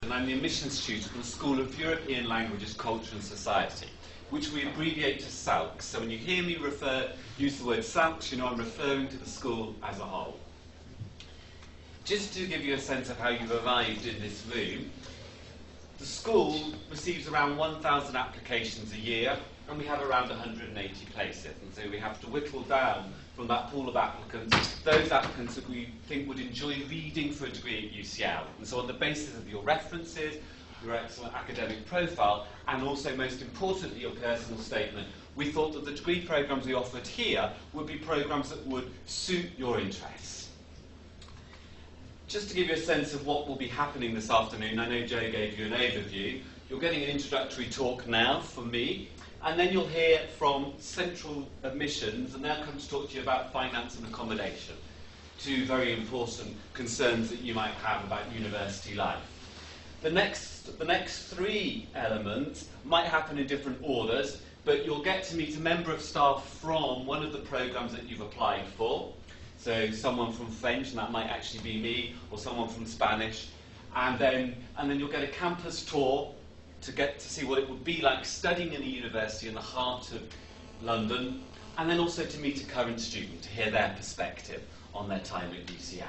and I'm the admissions tutor for the School of European Languages, Culture and Society, which we abbreviate to SELCS. So when you hear me use the word SELCS, you know I'm referring to the school as a whole. Just to give you a sense of how you've arrived in this room, the school receives around 1,000 applications a year, and we have around 180 places. And so we have to whittle down from that pool of applicants those applicants that we think would enjoy reading for a degree at UCL. And so on the basis of your references, your excellent academic profile, and also, most importantly, your personal statement, we thought that the degree programmes we offered here would be programmes that would suit your interests. Just to give you a sense of what will be happening this afternoon, I know Joe gave you an overview. You're getting an introductory talk now from me, and then you'll hear from Central Admissions, and they'll come to talk to you about finance and accommodation, two very important concerns that you might have about university life. The next three elements might happen in different orders, but you'll get to meet a member of staff from one of the programmes that you've applied for. So someone from French, and that might actually be me, or someone from Spanish, and then you'll get a campus tour to get to see what it would be like studying in a university in the heart of London, and then also to meet a current student to hear their perspective on their time at UCL.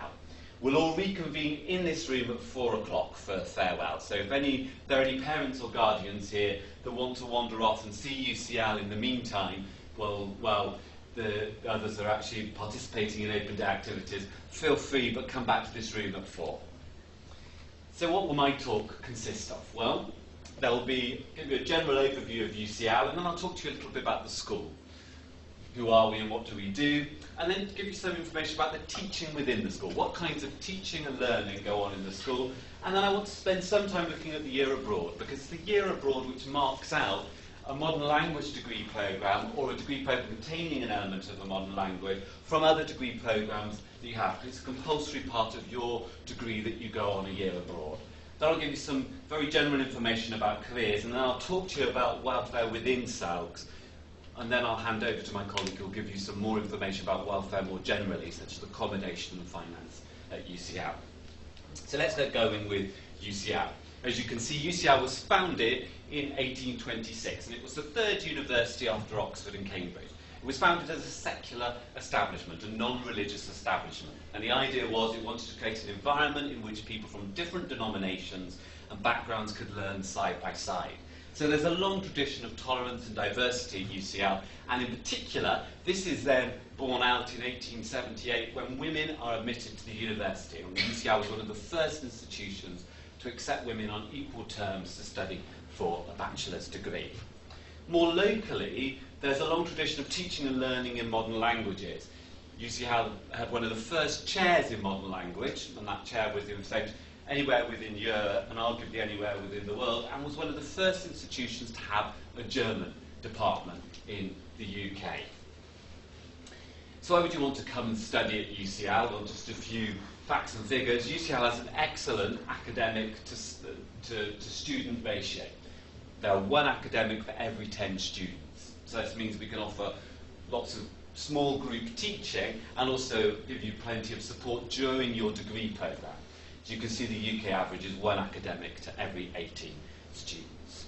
We'll all reconvene in this room at 4 o'clock for farewell. So if there are any parents or guardians here that want to wander off and see UCL in the meantime, well, the others are actually participating in open day activities, feel free, but come back to this room at 4. So what will my talk consist of? Well, there will be give you a general overview of UCL, and then I'll talk to you a little bit about the school. Who are we and what do we do? And then give you some information about the teaching within the school. What kinds of teaching and learning go on in the school? And then I want to spend some time looking at the year abroad, because it's the year abroad which marks out a modern language degree programme or a degree programme containing an element of a modern language from other degree programmes that you have. It's a compulsory part of your degree that you go on a year abroad. That'll give you some very general information about careers, and then I'll talk to you about welfare within SELCS, and then I'll hand over to my colleague who will give you some more information about welfare more generally, such as accommodation and finance at UCL. So let's get going with UCL. As you can see, UCL was founded in 1826, and it was the third university after Oxford and Cambridge. It was founded as a secular establishment, a non-religious establishment. And the idea was it wanted to create an environment in which people from different denominations and backgrounds could learn side by side. So there's a long tradition of tolerance and diversity at UCL, and in particular, this is then borne out in 1878 when women are admitted to the university. And UCL was one of the first institutions to accept women on equal terms to study for a bachelor's degree. More locally, there's a long tradition of teaching and learning in modern languages. UCL had one of the first chairs in modern language, and that chair was in fact anywhere within Europe and arguably anywhere within the world, and was one of the first institutions to have a German department in the UK. So why would you want to come and study at UCL? Well, just a few facts and figures. UCL has an excellent academic to student ratio. There are 1 academic for every 10 students. So this means we can offer lots of small group teaching and also give you plenty of support during your degree programme. As you can see, the UK average is 1 academic to every 18 students.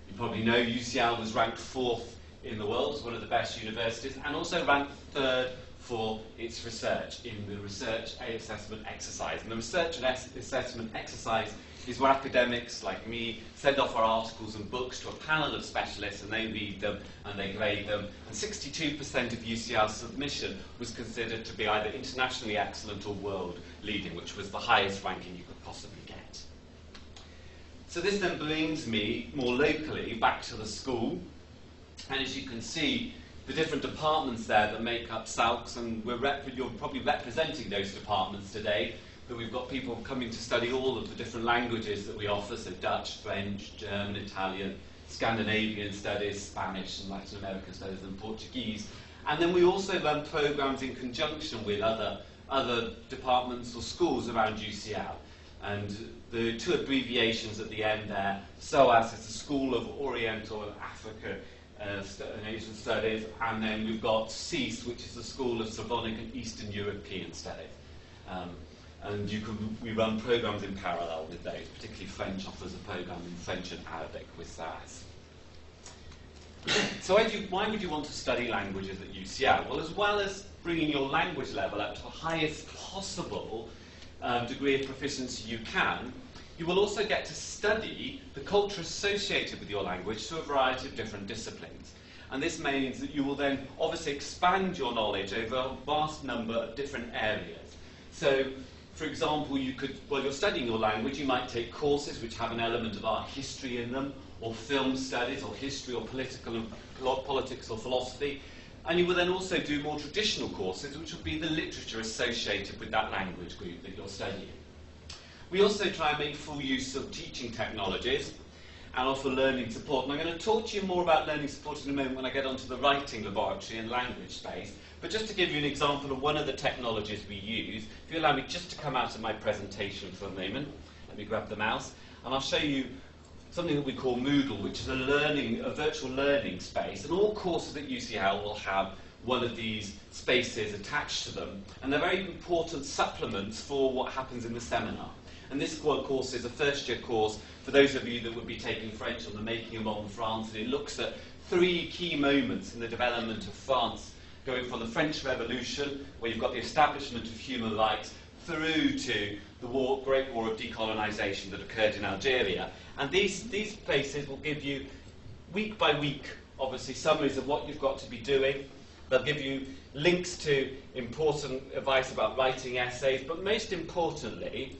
You probably know UCL was ranked 4th in the world as one of the best universities, and also ranked 3rd for its research in the research assessment exercise. And the research and assessment exercise is where academics like me send off our articles and books to a panel of specialists, and they read them and they grade them. And 62% of UCL's submission was considered to be either internationally excellent or world leading, which was the highest ranking you could possibly get. So this then brings me more locally back to the school. And as you can see, the different departments there that make up SELCS, and you're probably representing those departments today. But we've got people coming to study all of the different languages that we offer, so Dutch, French, German, Italian, Scandinavian Studies, Spanish and Latin American Studies, and Portuguese. And then we also run programmes in conjunction with other departments or schools around UCL. And the 2 abbreviations at the end there, SOAS is the School of Oriental and African and Asian Studies, and then we've got SEAS, which is the School of Slavonic and Eastern European Studies. And we run programs in parallel with those, particularly French offers a program in French and Arabic with SAS. So why would you want to study languages at UCL? Well as bringing your language level up to the highest possible degree of proficiency you can, you will also get to study the culture associated with your language through a variety of different disciplines. And this means that you will then obviously expand your knowledge over a vast number of different areas. So, for example, while you're studying your language, you might take courses which have an element of art history in them, or film studies, or history, or politics, or philosophy. And you will then also do more traditional courses, which will be the literature associated with that language group that you're studying. We also try and make full use of teaching technologies and offer learning support. And I'm going to talk to you more about learning support in a moment when I get onto the writing laboratory and language space. But just to give you an example of one of the technologies we use, if you allow me just to come out of my presentation for a moment, let me grab the mouse, and I'll show you something that we call Moodle, which is a virtual learning space. And all courses at UCL will have one of these spaces attached to them. And they're very important supplements for what happens in the seminar. And this course is a first-year course for those of you that would be taking French on the making of modern France. And it looks at 3 key moments in the development of France, going from the French Revolution, where you've got the establishment of human rights, through to the Great War of Decolonisation that occurred in Algeria. And these places will give you, week by week, obviously, summaries of what you've got to be doing. They'll give you links to important advice about writing essays, but most importantly,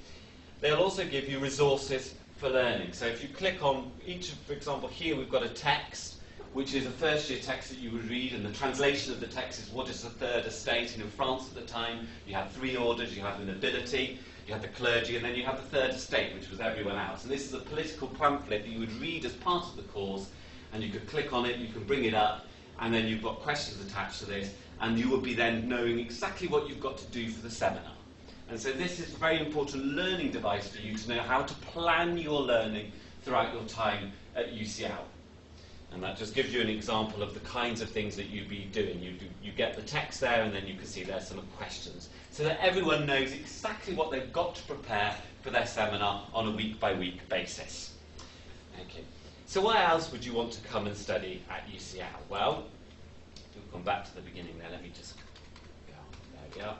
they'll also give you resources for learning. So if you click on each, for example, here we've got a text, which is a first-year text that you would read, and the translation of the text is what is the third estate. And in France at the time, you had 3 orders. You had the nobility, you had the clergy, and then you had the third estate, which was everyone else. And this is a political pamphlet that you would read as part of the course, and you could click on it, you can bring it up, and then you've got questions attached to this, and you will be then knowing exactly what you've got to do for the seminar. And so this is a very important learning device for you to know how to plan your learning throughout your time at UCL. And that just gives you an example of the kinds of things that you'd be doing. You get the text there, and then you can see there's some questions, so that everyone knows exactly what they've got to prepare for their seminar on a week-by-week basis. Okay. So why else would you want to come and study at UCL? Well, we'll come back to the beginning there. Let me just go. There we are.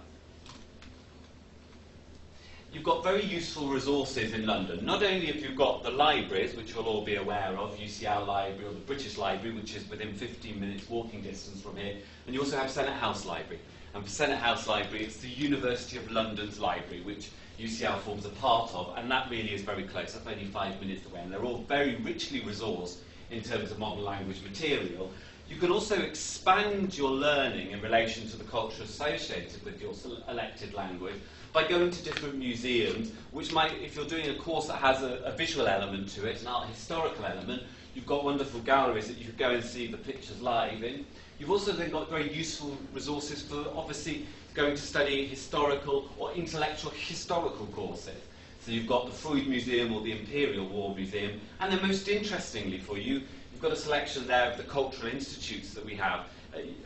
You've got very useful resources in London. Not only have you got the libraries, which you'll all be aware of, UCL Library or the British Library, which is within 15 minutes walking distance from here, and you also have Senate House Library. And for Senate House Library, it's the University of London's library, which UCL forms a part of, and that really is very close. That's only 5 minutes away, and they're all very richly resourced in terms of modern language material. You can also expand your learning in relation to the culture associated with your elected language by going to different museums, which might, if you're doing a course that has a visual element to it, an art historical element, you've got wonderful galleries that you could go and see the pictures live in. You've also then got very useful resources for, obviously, going to study historical or intellectual historical courses. So you've got the Freud Museum or the Imperial War Museum, and then most interestingly for you, you've got a selection there of the cultural institutes that we have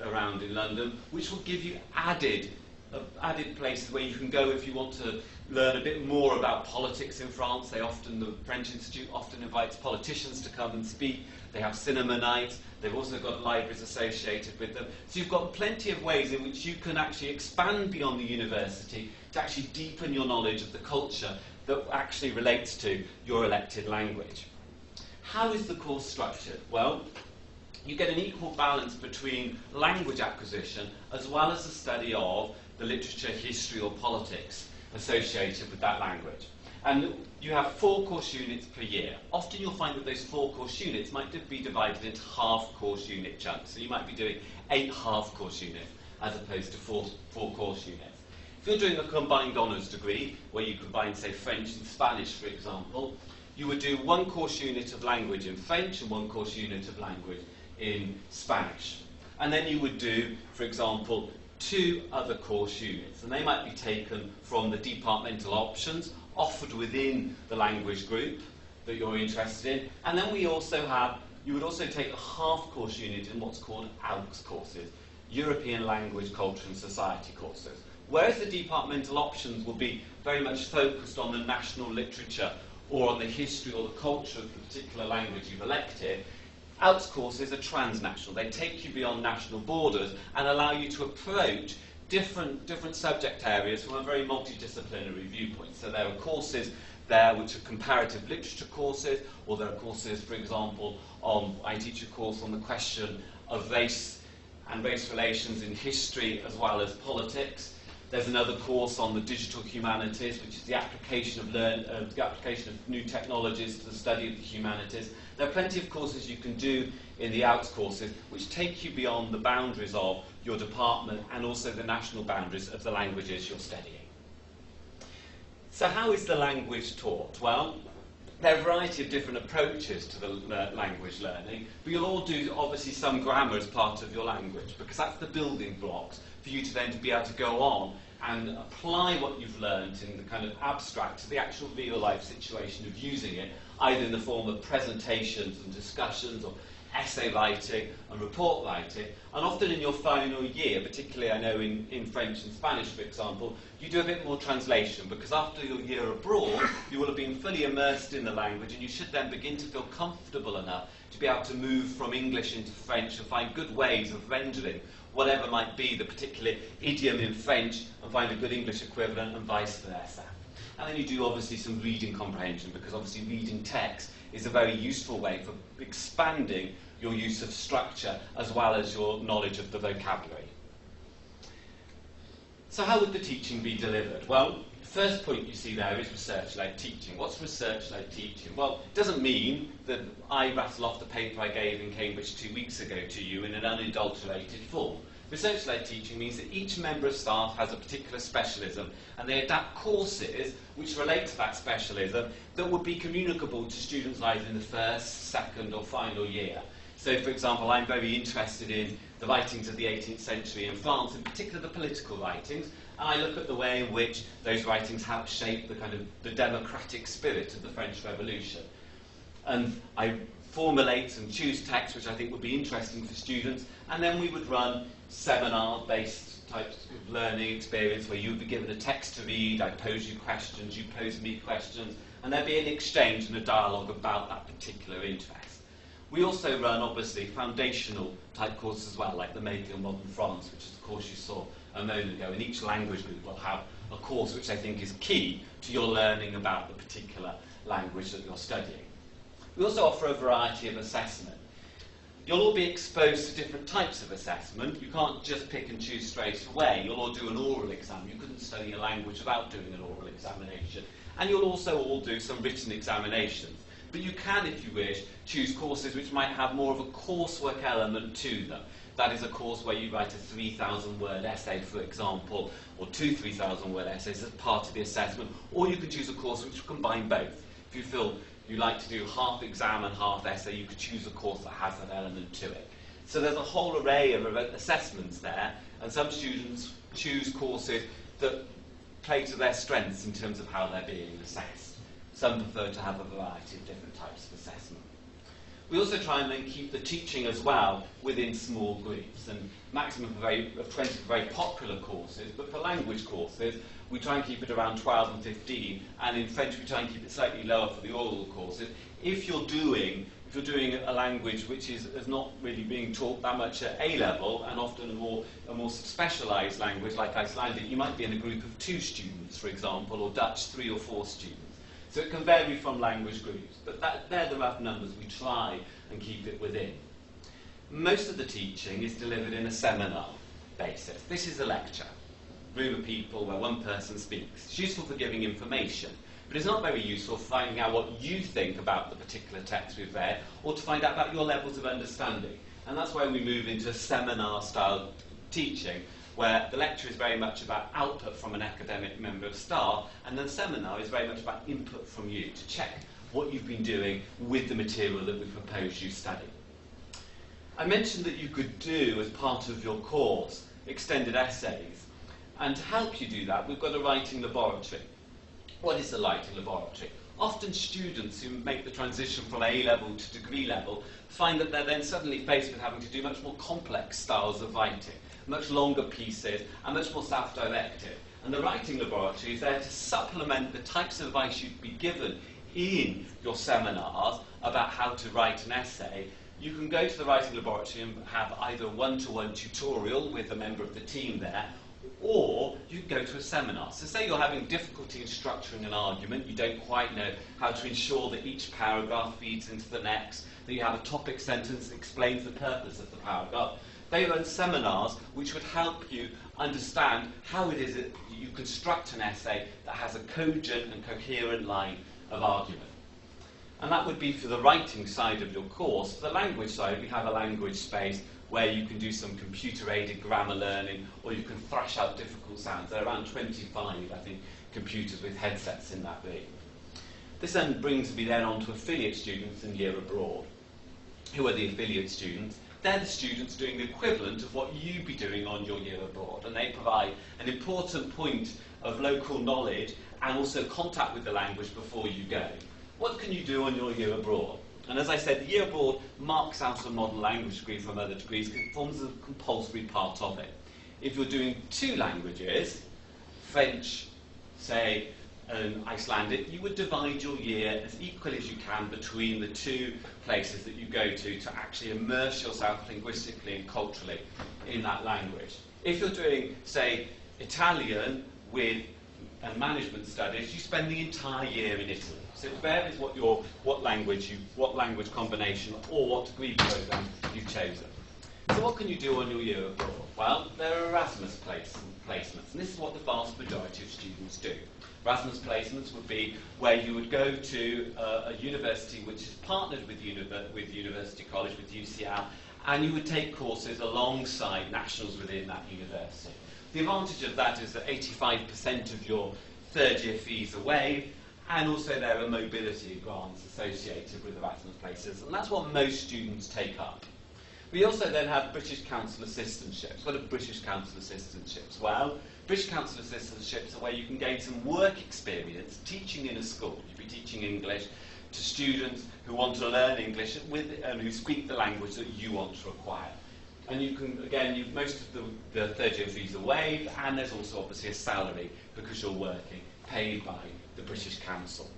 around in London, which will give you added places where you can go if you want to learn a bit more about politics in France. The French Institute often invites politicians to come and speak. They have cinema nights. They've also got libraries associated with them. So you've got plenty of ways in which you can actually expand beyond the university to actually deepen your knowledge of the culture that actually relates to your elected language. How is the course structured? Well, you get an equal balance between language acquisition as well as the study of the literature, history or politics associated with that language. And you have 4 course units per year. Often you'll find that those 4 course units might be divided into half course unit chunks. So you might be doing 8 half course units as opposed to 4 course units. If you're doing a combined honours degree, where you combine, say, French and Spanish, for example, you would do 1 course unit of language in French and 1 course unit of language in Spanish. And then you would do, for example, 2 other course units, and they might be taken from the departmental options offered within the language group that you're interested in. And then you would also take a half course unit in what's called ALCS courses, European Language, Culture and Society courses, Whereas the departmental options will be very much focused on the national literature or on the history or the culture of the particular language you've elected, ALCS courses are transnational. They take you beyond national borders and allow you to approach different subject areas from a very multidisciplinary viewpoint. So there are courses there which are comparative literature courses, or there are courses, for example, I teach a course on the question of race and race relations in history as well as politics. There's another course on the digital humanities, which is the application of new technologies to the study of the humanities. There are plenty of courses you can do in the ALCS courses which take you beyond the boundaries of your department and also the national boundaries of the languages you're studying. So how is the language taught? Well, there are a variety of different approaches to the language learning, but you'll all do obviously some grammar as part of your language, because that's the building blocks for you to then to be able to go on and apply what you've learned in the kind of abstract to the actual real life situation of using it, either in the form of presentations and discussions or essay writing and report writing. And often in your final year, particularly I know in French and Spanish, for example, you do a bit more translation, because after your year abroad, you will have been fully immersed in the language, and you should then begin to feel comfortable enough to be able to move from English into French and find good ways of rendering whatever might be the particular idiom in French and find a good English equivalent and vice versa. And then you do obviously some reading comprehension, because obviously reading text is a very useful way for expanding your use of structure as well as your knowledge of the vocabulary. So how would the teaching be delivered? Well, the first point you see there is research-led teaching. What's research-led teaching? Well, it doesn't mean that I rattle off the paper I gave in Cambridge 2 weeks ago to you in an unadulterated form. Research-led teaching means that each member of staff has a particular specialism, and they adapt courses which relate to that specialism that would be communicable to students either in the first, second or final year. So, for example, I'm very interested in the writings of the 18th century in France, in particular the political writings, and I look at the way in which those writings help shape the kind of the democratic spirit of the French Revolution. And I formulate and choose texts which I think would be interesting for students, and then we would run seminar-based types of learning experience where you would be given a text to read, I pose you questions, you pose me questions, and there'd be an exchange and a dialogue about that particular interest. We also run, obviously, foundational type courses as well, like the Making of Modern France, which is the course you saw a moment ago, and each language group will have a course which I think is key to your learning about the particular language that you're studying. We also offer a variety of assessment. You'll all be exposed to different types of assessment. You can't just pick and choose straight away. You'll all do an oral exam. You couldn't study a language without doing an oral examination. And you'll also all do some written examinations. But you can, if you wish, choose courses which might have more of a coursework element to them. That is a course where you write a 3,000-word essay, for example, or 2 3,000-word essays as part of the assessment. Or you can choose a course which will combine both. If you feel you like to do half exam and half essay, you could choose a course that has that element to it. So there's a whole array of assessments there, and some students choose courses that play to their strengths in terms of how they're being assessed. Some prefer to have a variety of different types of assessment. We also try and then keep the teaching as well within small groups, and maximum of 20 for very popular courses, but for language courses we try and keep it around 12 and 15, and in French we try and keep it slightly lower for the oral courses. If you're doing a language which is not really being taught that much at A-level, and often a more specialised language like Icelandic, you might be in a group of 2 students, for example, or Dutch 3 or 4 students. So it can vary from language groups, but they're the rough numbers we try and keep it within. Most of the teaching is delivered in a seminar basis. This is a lecture, room of people where one person speaks. It's useful for giving information, but it's not very useful for finding out what you think about the particular text we've read, or to find out about your levels of understanding. And that's why we move into seminar-style teaching, where the lecture is very much about output from an academic member of staff, and the seminar is very much about input from you to check what you've been doing with the material that we propose you study. I mentioned that you could do, as part of your course, extended essays, and to help you do that, we've got a writing laboratory. What is a writing laboratory? Often students who make the transition from A-level to degree level find that they're then suddenly faced with having to do much more complex styles of writing. much longer pieces, and much more self-directed. And the writing laboratory is there to supplement the types of advice you'd be given in your seminars about how to write an essay. You can go to the writing laboratory and have either a one-to-one tutorial with a member of the team there, or you can go to a seminar. So say you're having difficulty in structuring an argument, you don't quite know how to ensure that each paragraph feeds into the next, that you have a topic sentence that explains the purpose of the paragraph. They run seminars which would help you understand how it is that you construct an essay that has a cogent and coherent line of argument. And that would be for the writing side of your course. For the language side, we have a language space where you can do some computer-aided grammar learning, or you can thrash out difficult sounds. There are around 25, I think, computers with headsets in that room. This then brings me then on to affiliate students in year abroad. Who are the affiliate students? They're the students doing the equivalent of what you'd be doing on your year abroad, and they provide an important point of local knowledge and also contact with the language before you go. What can you do on your year abroad? And as I said, the year abroad marks out a modern language degree from other degrees because it forms a compulsory part of it. If you're doing 2 languages, French, say, and Icelandic, you would divide your year as equally as you can between the 2 places that you go to actually immerse yourself linguistically and culturally in that language. If you're doing, say, Italian with management studies, you spend the entire year in Italy. So it varies what language combination or what degree program you've chosen. So what can you do on your year abroad? Well, there are Erasmus placements, and this is what the vast majority of students do. Erasmus placements would be where you would go to a university which is partnered with University College, with UCL, and you would take courses alongside nationals within that university. The advantage of that is that 85% of your third-year fees are waived, and also there are mobility grants associated with Erasmus places, and that's what most students take up. We also then have British Council assistantships. What are British Council assistantships? Well, British Council assistantships are where you can gain some work experience teaching in a school. You'd be teaching English to students who want to learn English and who speak the language that you want to acquire. And you can, again, most of the third-year fees are waived, and there's also obviously a salary because you're working, paid by the British Council.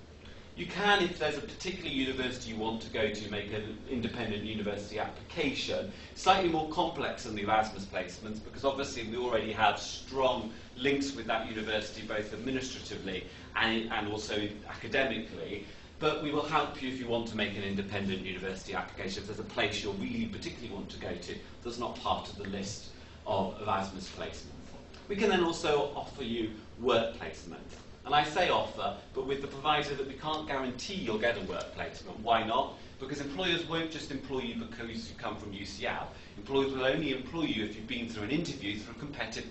You can, if there's a particular university you want to go to, make an independent university application. Slightly more complex than the Erasmus placements because obviously we already have strong links with that university both administratively and also academically. But we will help you if you want to make an independent university application, if there's a place you really particularly want to go to that's not part of the list of Erasmus placements. We can then also offer you work placement. And I say offer, but with the proviso that we can't guarantee you'll get a work placement. Why not? Because employers won't just employ you because you come from UCL. Employers will only employ you if you've been through an interview, through a competitive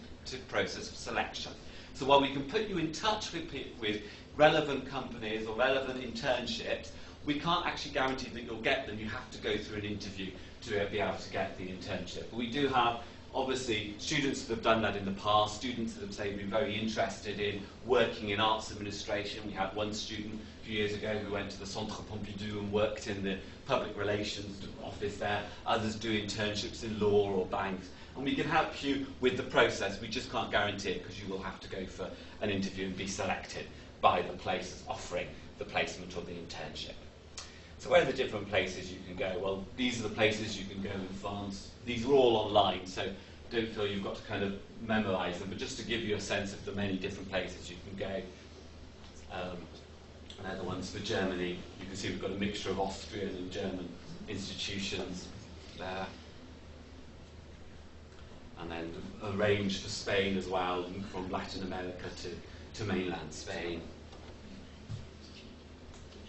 process of selection. So while we can put you in touch with relevant companies or relevant internships, we can't actually guarantee that you'll get them. You have to go through an interview to be able to get the internship. But we do have, obviously, students that have done that in the past, students that have, say, been very interested in working in arts administration. We had one student a few years ago who went to the Centre Pompidou and worked in the public relations office there. Others do internships in law or banks. And we can help you with the process. We just can't guarantee it because you will have to go for an interview and be selected by the places offering the placement or the internship. So where are the different places you can go? Well, these are the places you can go in France. These are all online, so don't feel you've got to kind of memorise them, but just to give you a sense of the many different places you can go. And they're the ones for Germany. You can see we've got a mixture of Austrian and German institutions there. And then a range for Spain as well, from Latin America to mainland Spain.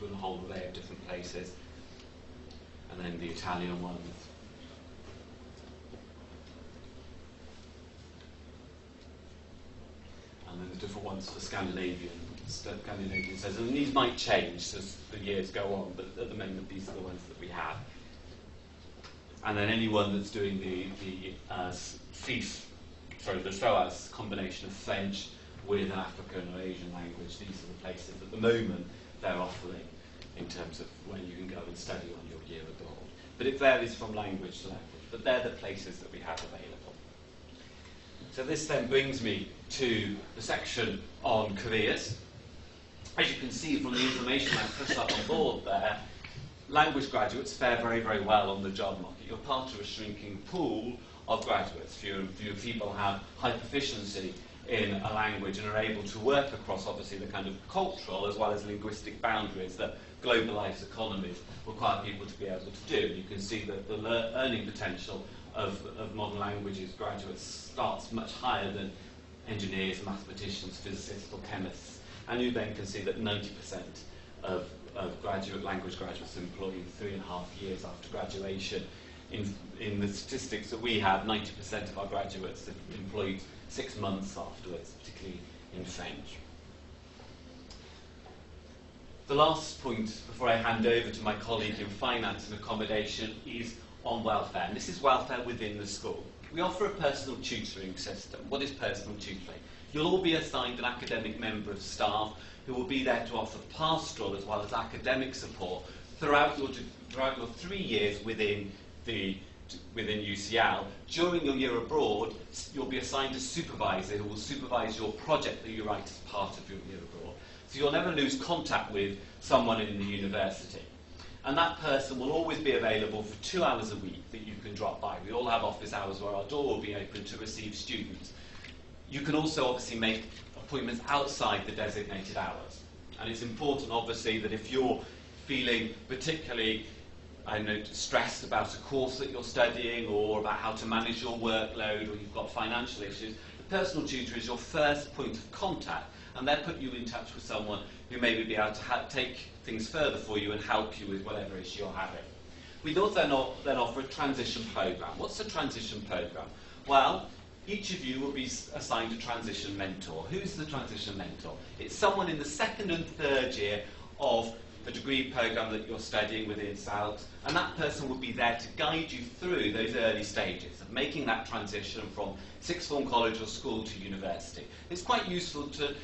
A whole array of different places, and then the Italian ones. And then the different ones for Scandinavian studies. And these might change as the years go on, but at the moment these are the ones that we have. And then anyone that's doing the SOAS combination of French with an African or Asian language, these are the places at the moment they're offering in terms of when you can go and study on your year abroad. But it varies from language to language, but they're the places that we have available. So this then brings me to the section on careers. As you can see from the information I put up on board there, language graduates fare very, very well on the job market. You're part of a shrinking pool of graduates. Fewer and fewer people have high proficiency in a language and are able to work across, obviously, the kind of cultural as well as linguistic boundaries that globalized economies require people to be able to do. You can see that the earning potential of modern languages graduates starts much higher than engineers, mathematicians, physicists, or chemists. And you then can see that 90% of language graduates are employed in 3.5 years after graduation. In the statistics that we have, 90% of our graduates are employed 6 months afterwards, particularly in French. The last point before I hand over to my colleague in finance and accommodation is on welfare, and this is welfare within the school. We offer a personal tutoring system. What is personal tutoring? You'll all be assigned an academic member of staff who will be there to offer pastoral as well as academic support throughout your 3 years within UCL. During your year abroad, you'll be assigned a supervisor who will supervise your project that you write as part of your year abroad. So you'll never lose contact with someone in the university. And that person will always be available for 2 hours a week that you can drop by. We all have office hours where our door will be open to receive students. You can also obviously make appointments outside the designated hours. And it's important, obviously, that if you're feeling particularly stressed about a course that you're studying or about how to manage your workload, or you've got financial issues, the personal tutor is your first point of contact, and they'll put you in touch with someone who may be able to take things further for you and help you with whatever issue you're having. We also then offer a transition programme. What's a transition programme? Well, each of you will be assigned a transition mentor. Who's the transition mentor? It's someone in the 2nd and 3rd year of the degree programme that you're studying within SELCS, and that person will be there to guide you through those early stages of making that transition from sixth form college or school to university. It's quite useful to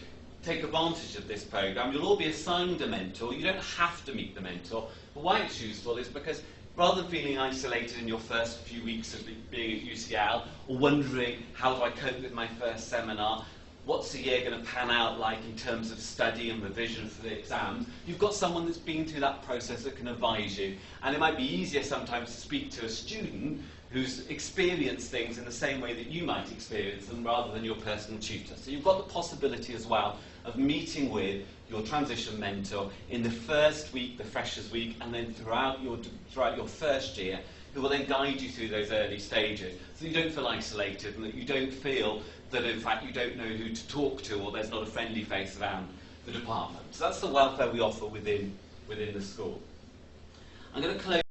take advantage of this programme. You'll all be assigned a mentor. You don't have to meet the mentor, but why it's useful is because rather than feeling isolated in your first few weeks of being at UCL, or wondering, how do I cope with my first seminar, what's the year going to pan out like in terms of study and revision for the exams, you've got someone that's been through that process that can advise you. And it might be easier sometimes to speak to a student who's experienced things in the same way that you might experience them rather than your personal tutor. So you've got the possibility as well of meeting with your transition mentor in the first week, the freshers week, and then throughout your first year, who will then guide you through those early stages, so you don't feel isolated and that you don't feel that in fact you don't know who to talk to or there's not a friendly face around the department. So that's the welfare we offer within the school. I'm going to close